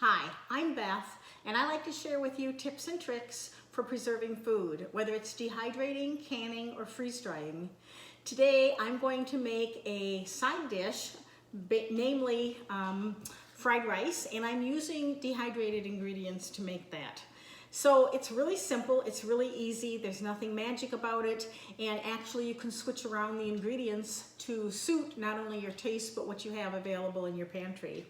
Hi, I'm Beth, and I like to share with you tips and tricks for preserving food, whether it's dehydrating, canning, or freeze drying. Today, I'm going to make a side dish, namely fried rice, and I'm using dehydrated ingredients to make that. So it's really simple, it's really easy, there's nothing magic about it, and actually you can switch around the ingredients to suit not only your taste, but what you have available in your pantry.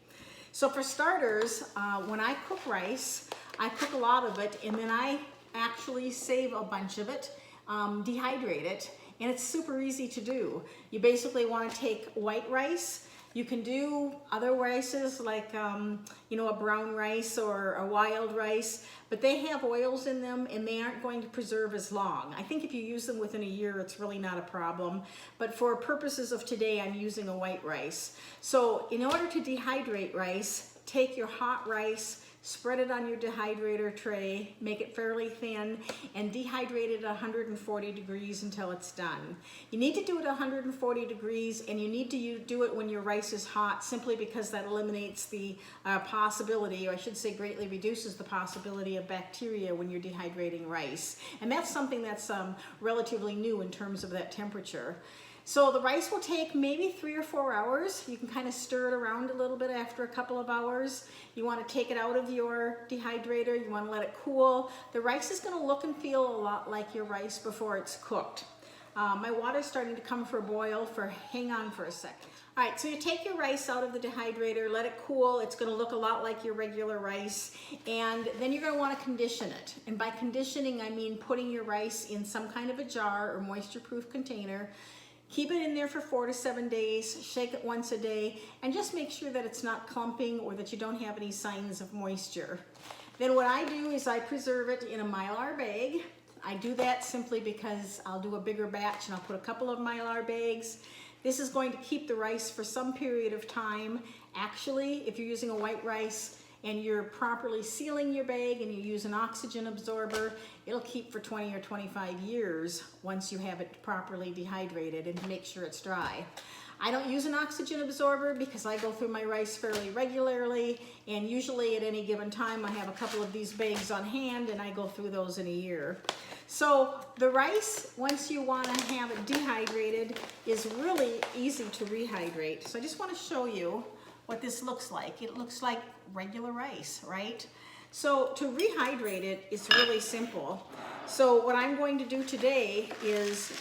So for starters, when I cook rice, I cook a lot of it, and then I actually save a bunch of it, dehydrate it, and it's super easy to do. You basically want to take white rice. You can do other rices like, a brown rice or a wild rice, but they have oils in them and they aren't going to preserve as long. I think if you use them within a year, it's really not a problem. But for purposes of today, I'm using a white rice. So in order to dehydrate rice, take your hot rice, spread it on your dehydrator tray, make it fairly thin, and dehydrate it at 140 degrees until it's done. You need to do it at 140 degrees, and you need to do it when your rice is hot, simply because that eliminates the possibility, or I should say greatly reduces the possibility of bacteria when you're dehydrating rice. And that's something that's relatively new in terms of that temperature. So the rice will take maybe 3 or 4 hours. You can kind of stir it around a little bit after a couple of hours. You want to take it out of your dehydrator. You want to let it cool. The rice is going to look and feel a lot like your rice before it's cooked. My water's starting to come for a boil. Hang on for a second. All right, so you take your rice out of the dehydrator, let it cool. It's going to look a lot like your regular rice, and then you're going to want to condition it. And by conditioning, I mean putting your rice in some kind of a jar or moisture-proof container. Keep it in there for 4 to 7 days, shake it once a day, and just make sure that it's not clumping or that you don't have any signs of moisture. Then what I do is I preserve it in a Mylar bag. I do that simply because I'll do a bigger batch and I'll put a couple of Mylar bags. This is going to keep the rice for some period of time. Actually, if you're using a white rice and you're properly sealing your bag and you use an oxygen absorber, it'll keep for 20 or 25 years once you have it properly dehydrated and make sure it's dry. I don't use an oxygen absorber because I go through my rice fairly regularly, and usually at any given time I have a couple of these bags on hand and I go through those in a year. So the rice, once you want to have it dehydrated, is really easy to rehydrate. So I just want to show you what this looks like. It looks like regular rice, right? So to rehydrate it is really simple. So what I'm going to do today is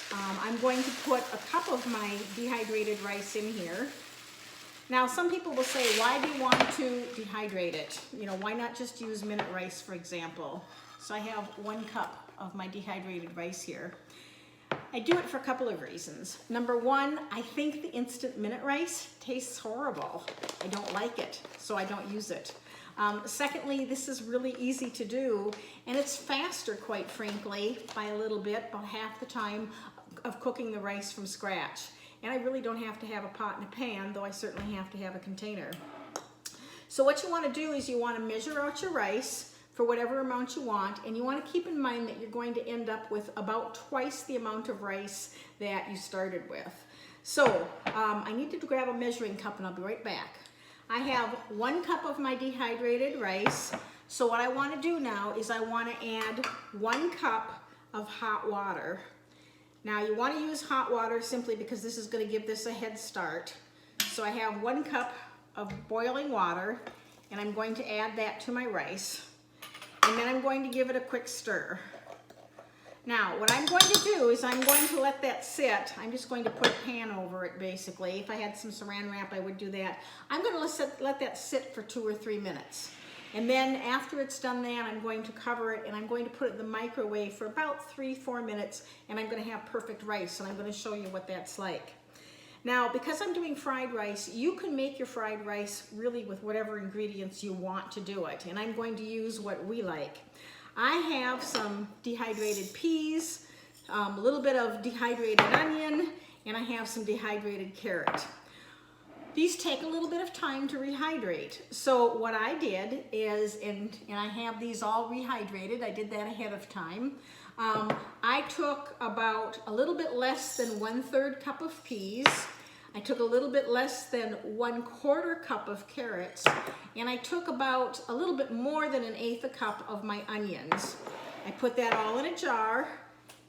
I'm going to put a cup of my dehydrated rice in here. Now some people will say, why do you want to dehydrate it? Why not just use minute rice, for example? So I have 1 cup of my dehydrated rice here. I do it for a couple of reasons. Number one, I think the instant minute rice tastes horrible. I don't like it, so I don't use it. Secondly, this is really easy to do, and it's faster, quite frankly, by a little bit, about half the time of cooking the rice from scratch. And I really don't have to have a pot and a pan, though I certainly have to have a container. So what you want to do is you want to measure out your rice for whatever amount you want, and you want to keep in mind that you're going to end up with about twice the amount of rice that you started with. So I need to grab a measuring cup and I'll be right back. I have 1 cup of my dehydrated rice. So what I want to do now is I want to add 1 cup of hot water. Now you want to use hot water simply because this is going to give this a head start. So I have 1 cup of boiling water, and I'm going to add that to my rice. And then I'm going to give it a quick stir. Now, what I'm going to do is I'm going to let that sit. I'm just going to put a pan over it, basically. If I had some saran wrap, I would do that. I'm going to let that sit for 2 or 3 minutes. And then after it's done that, I'm going to cover it, and I'm going to put it in the microwave for about 3-4 minutes, and I'm going to have perfect rice, and I'm going to show you what that's like. Now, because I'm doing fried rice, you can make your fried rice really with whatever ingredients you want to do it. And I'm going to use what we like. I have some dehydrated peas, a little bit of dehydrated onion, and I have some dehydrated carrot. These take a little bit of time to rehydrate. So what I did is, and I have these all rehydrated, I did that ahead of time. I took about a little bit less than 1/3 cup of peas. I took a little bit less than 1/4 cup of carrots, and I took about a little bit more than 1/8 cup of my onions. I put that all in a jar,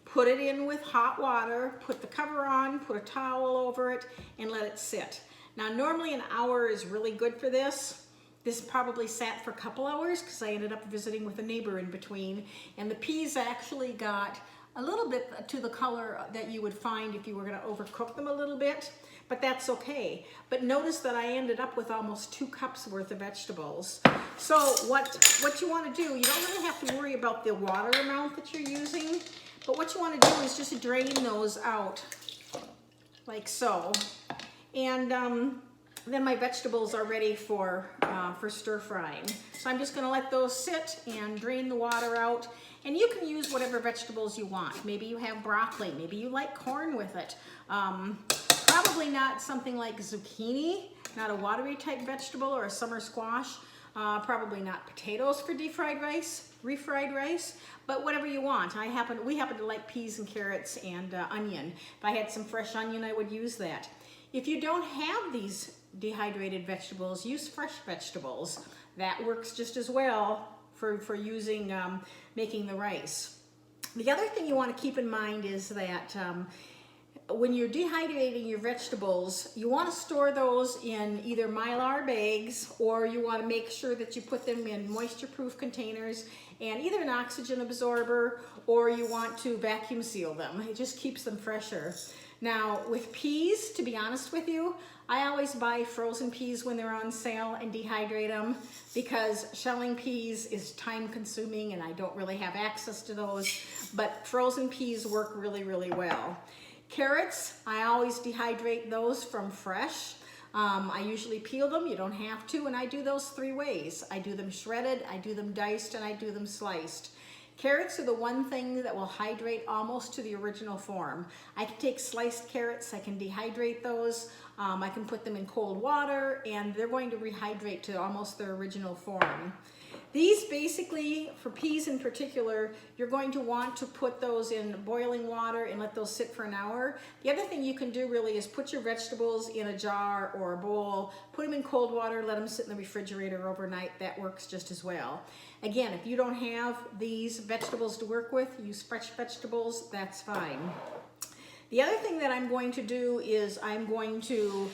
put it in with hot water, put the cover on, put a towel over it, and let it sit. Now, normally an hour is really good for this. This probably sat for a couple hours because I ended up visiting with a neighbor in between, and the peas actually got a little bit to the color that you would find if you were going to overcook them a little bit, but that's okay. But notice that I ended up with almost 2 cups worth of vegetables. So what you want to do, you don't really have to worry about the water amount that you're using, but what you want to do is just drain those out like so. And then my vegetables are ready for stir frying. So I'm just gonna let those sit and drain the water out. And you can use whatever vegetables you want. Maybe you have broccoli, maybe you like corn with it. Probably not something like zucchini, not a watery type vegetable, or a summer squash. Probably not potatoes for refried rice, but whatever you want. We happen to like peas and carrots and onion. If I had some fresh onion, I would use that. If you don't have these dehydrated vegetables, use fresh vegetables. That works just as well for using, making the rice. The other thing you want to keep in mind is that when you're dehydrating your vegetables, you want to store those in either Mylar bags, or you want to make sure that you put them in moisture-proof containers and either an oxygen absorber, or you want to vacuum seal them. It just keeps them fresher. Now, with peas, to be honest with you, I always buy frozen peas when they're on sale and dehydrate them, because shelling peas is time consuming and I don't really have access to those, but frozen peas work really, really well. Carrots, I always dehydrate those from fresh. I usually peel them, you don't have to, and I do those 3 ways. I do them shredded, I do them diced, and I do them sliced. Carrots are the one thing that will hydrate almost to the original form. I can take sliced carrots, I can dehydrate those, I can put them in cold water, and they're going to rehydrate to almost their original form. These basically, for peas in particular, you're going to want to put those in boiling water and let those sit for an hour. The other thing you can do really is put your vegetables in a jar or a bowl, put them in cold water, let them sit in the refrigerator overnight. That works just as well. Again, if you don't have these vegetables to work with, use fresh vegetables, that's fine. The other thing that I'm going to do is I'm going to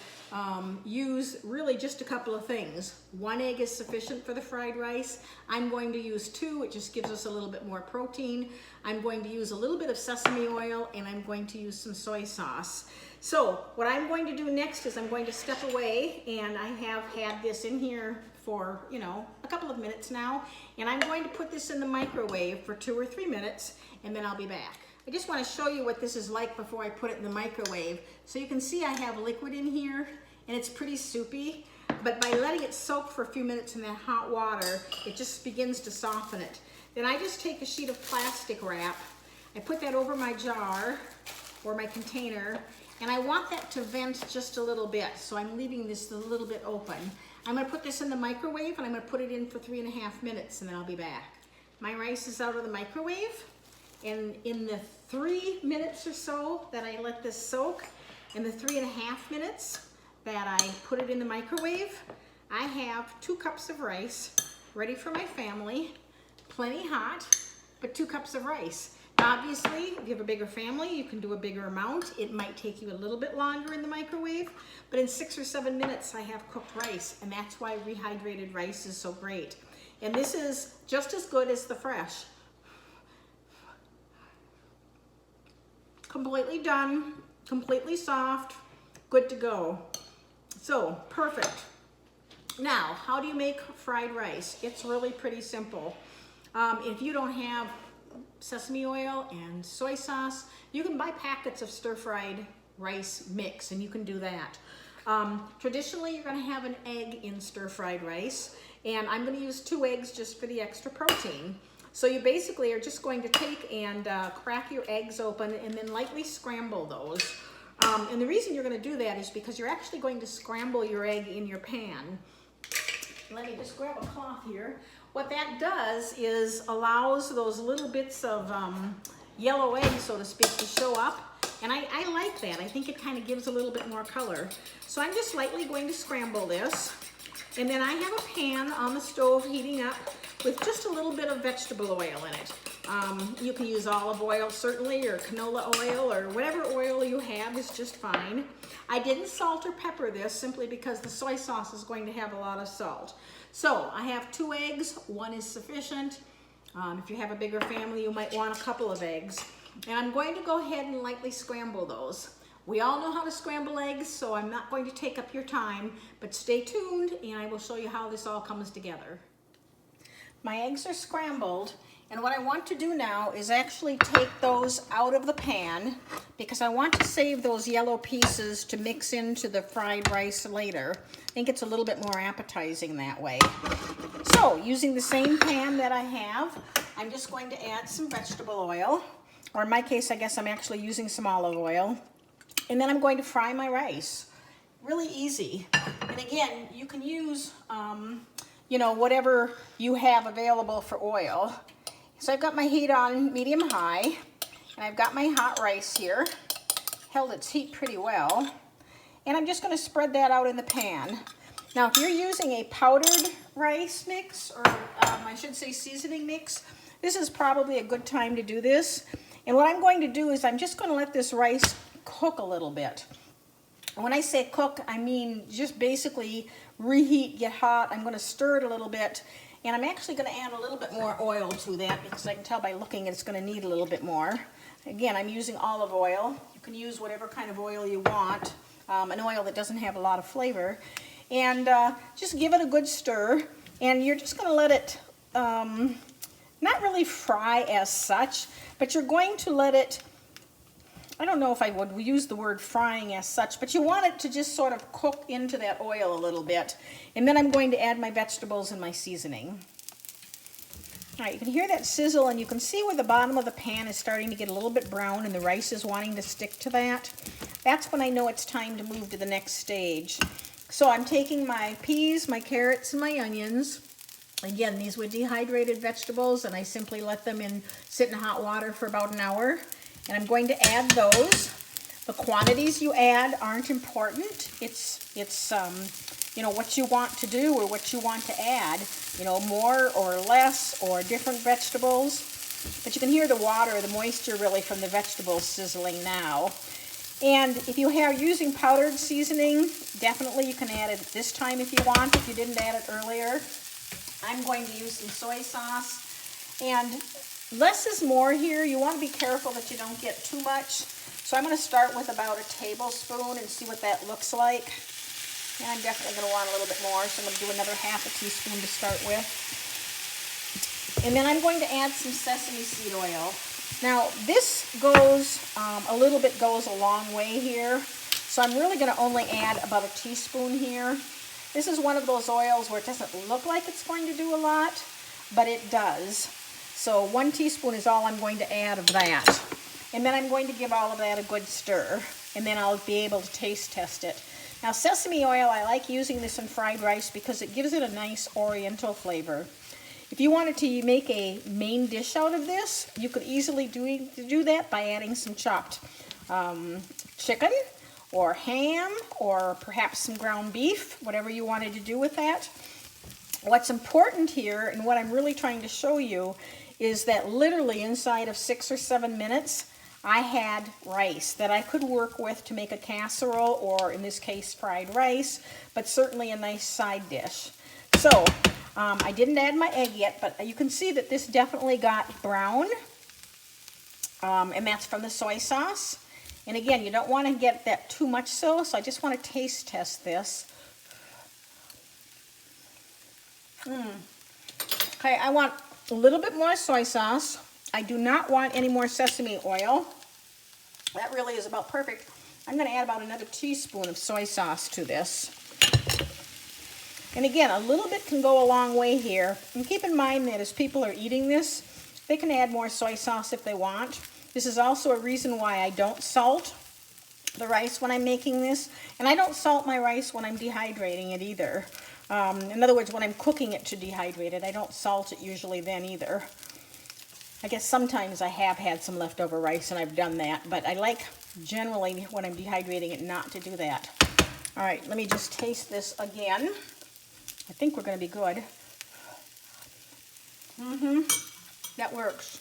use really just a couple of things. 1 egg is sufficient for the fried rice. I'm going to use 2, it just gives us a little bit more protein. I'm going to use a little bit of sesame oil, and I'm going to use some soy sauce. So what I'm going to do next is I'm going to step away, and I have had this in here for, a couple of minutes now, and I'm going to put this in the microwave for 2 or 3 minutes, and then I'll be back. I just want to show you what this is like before I put it in the microwave. So you can see I have liquid in here, and it's pretty soupy, but by letting it soak for a few minutes in that hot water, it just begins to soften it. Then I just take a sheet of plastic wrap, I put that over my jar or my container, and I want that to vent just a little bit, so I'm leaving this a little bit open. I'm going to put this in the microwave, and I'm going to put it in for 3.5 minutes, and then I'll be back. My rice is out of the microwave. And in the 3 minutes or so that I let this soak, in the 3.5 minutes that I put it in the microwave, I have 2 cups of rice ready for my family, plenty hot, but 2 cups of rice. Now, obviously, if you have a bigger family, you can do a bigger amount. It might take you a little bit longer in the microwave, but in 6 or 7 minutes, I have cooked rice, and that's why rehydrated rice is so great. And this is just as good as the fresh. Completely done, completely soft, good to go. So, perfect. Now, how do you make fried rice? It's really pretty simple. If you don't have sesame oil and soy sauce, you can buy packets of stir-fried rice mix, and you can do that. Traditionally, you're gonna have an egg in stir-fried rice, and I'm gonna use 2 eggs just for the extra protein. So you basically are just going to take and crack your eggs open and then lightly scramble those. And the reason you're going to do that is because you're actually going to scramble your egg in your pan. Let me just grab a cloth here. What that does is allows those little bits of yellow egg, so to speak, to show up. And I like that. I think it kind of gives a little bit more color. So I'm just lightly going to scramble this. And then I have a pan on the stove heating up with just a little bit of vegetable oil in it. You can use olive oil certainly, or canola oil, or whatever oil you have is just fine. I didn't salt or pepper this simply because the soy sauce is going to have a lot of salt. So I have 2 eggs, 1 is sufficient. If you have a bigger family, you might want a couple of eggs. And I'm going to go ahead and lightly scramble those. We all know how to scramble eggs, so I'm not going to take up your time, but stay tuned and I will show you how this all comes together. My eggs are scrambled, and what I want to do now is actually take those out of the pan because I want to save those yellow pieces to mix into the fried rice later. I think it's a little bit more appetizing that way. So, using the same pan that I have, I'm just going to add some vegetable oil, or in my case, I guess I'm actually using some olive oil. And then I'm going to fry my rice. Really easy. And again, you can use, you know, whatever you have available for oil. So I've got my heat on medium-high, and I've got my hot rice here. Held its heat pretty well. And I'm just going to spread that out in the pan. Now, if you're using a powdered rice mix, or I should say seasoning mix, this is probably a good time to do this. And what I'm going to do is I'm just going to let this rice cook a little bit. And when I say cook, I mean just basically reheat, get hot. I'm going to stir it a little bit. And I'm actually going to add a little bit more oil to that because I can tell by looking it's going to need a little bit more. Again, I'm using olive oil. You can use whatever kind of oil you want, an oil that doesn't have a lot of flavor. And just give it a good stir. And you're just going to let it not really fry as such, but you're going to let it, I don't know if I would use the word frying as such, but you want it to just sort of cook into that oil a little bit. And then I'm going to add my vegetables and my seasoning. All right, you can hear that sizzle, and you can see where the bottom of the pan is starting to get a little bit brown and the rice is wanting to stick to that. That's when I know it's time to move to the next stage. So I'm taking my peas, my carrots, and my onions. Again, these were dehydrated vegetables, and I simply let them sit in hot water for about an hour. And I'm going to add those. The quantities you add aren't important. It's you know, what you want to do or what you want to add. You know, more or less or different vegetables. But you can hear the water, the moisture really from the vegetables sizzling now. And if you are using powdered seasoning, definitely you can add it at this time if you want, if you didn't add it earlier. I'm going to use some soy sauce. And less is more here. You want to be careful that you don't get too much. So I'm going to start with about a tablespoon and see what that looks like. And I'm definitely going to want a little bit more, so I'm going to do another half a teaspoon to start with. And then I'm going to add some sesame seed oil. Now this goes a long way here. So I'm really going to only add about a teaspoon here. This is one of those oils where it doesn't look like it's going to do a lot, but it does. So 1 teaspoon is all I'm going to add of that. And then I'm going to give all of that a good stir, and then I'll be able to taste test it. Now sesame oil, I like using this in fried rice because it gives it a nice oriental flavor. If you wanted to make a main dish out of this, you could easily do that by adding some chopped chicken or ham or perhaps some ground beef, whatever you wanted to do with that. What's important here, and what I'm really trying to show you, is that literally inside of 6 or 7 minutes, I had rice that I could work with to make a casserole, or in this case, fried rice, but certainly a nice side dish. So, I didn't add my egg yet, but you can see that this definitely got brown, and that's from the soy sauce. And again, you don't want to get that too much so I just want to taste test this. Okay, I want a little bit more soy sauce. I do not want any more sesame oil. That really is about perfect. I'm going to add about another teaspoon of soy sauce to this. And again, a little bit can go a long way here. And keep in mind that as people are eating this, they can add more soy sauce if they want. This is also a reason why I don't salt the rice when I'm making this. And I don't salt my rice when I'm dehydrating it either. In other words, when I'm cooking it to dehydrate it, I don't salt it usually then either. I guess sometimes I have had some leftover rice and I've done that, but I like generally when I'm dehydrating it not to do that. All right, let me just taste this again. I think we're going to be good. That works.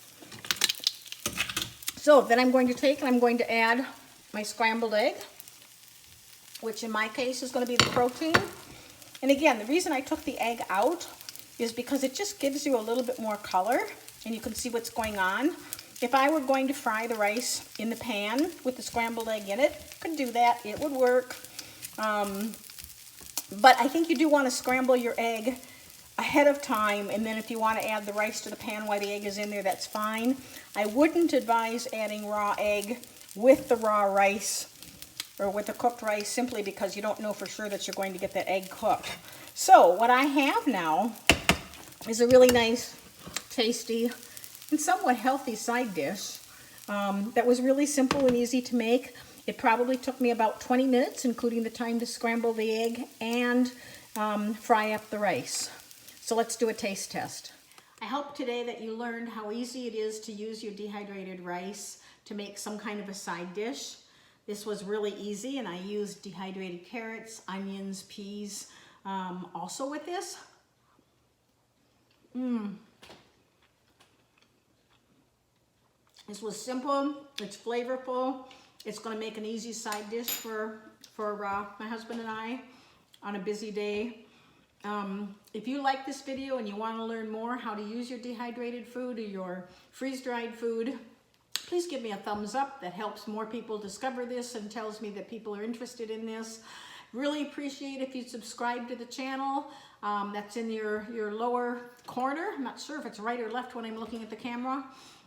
So then I'm going to take and I'm going to add my scrambled egg, which in my case is going to be the protein. And again, the reason I took the egg out is because it just gives you a little bit more color and you can see what's going on. If I were going to fry the rice in the pan with the scrambled egg in it, could do that, it would work. But I think you do want to scramble your egg ahead of time, and then if you want to add the rice to the pan while the egg is in there, that's fine. I wouldn't advise adding raw egg with the raw rice or with the cooked rice simply because you don't know for sure that you're going to get that egg cooked. So what I have now is a really nice, tasty, and somewhat healthy side dish that was really simple and easy to make. It probably took me about 20 minutes, including the time to scramble the egg and fry up the rice. So let's do a taste test. I hope today that you learned how easy it is to use your dehydrated rice to make some kind of a side dish. This was really easy, and I used dehydrated carrots, onions, peas also with this. This was simple, it's flavorful, it's going to make an easy side dish for my husband and I on a busy day. If you like this video and you want to learn more how to use your dehydrated food or your freeze-dried food, please give me a thumbs up. That helps more people discover this and tells me that people are interested in this. Really appreciate if you subscribe to the channel. That's in your lower corner. I'm not sure if it's right or left when I'm looking at the camera.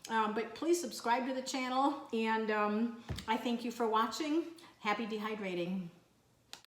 But please subscribe to the channel, and I thank you for watching. Happy dehydrating.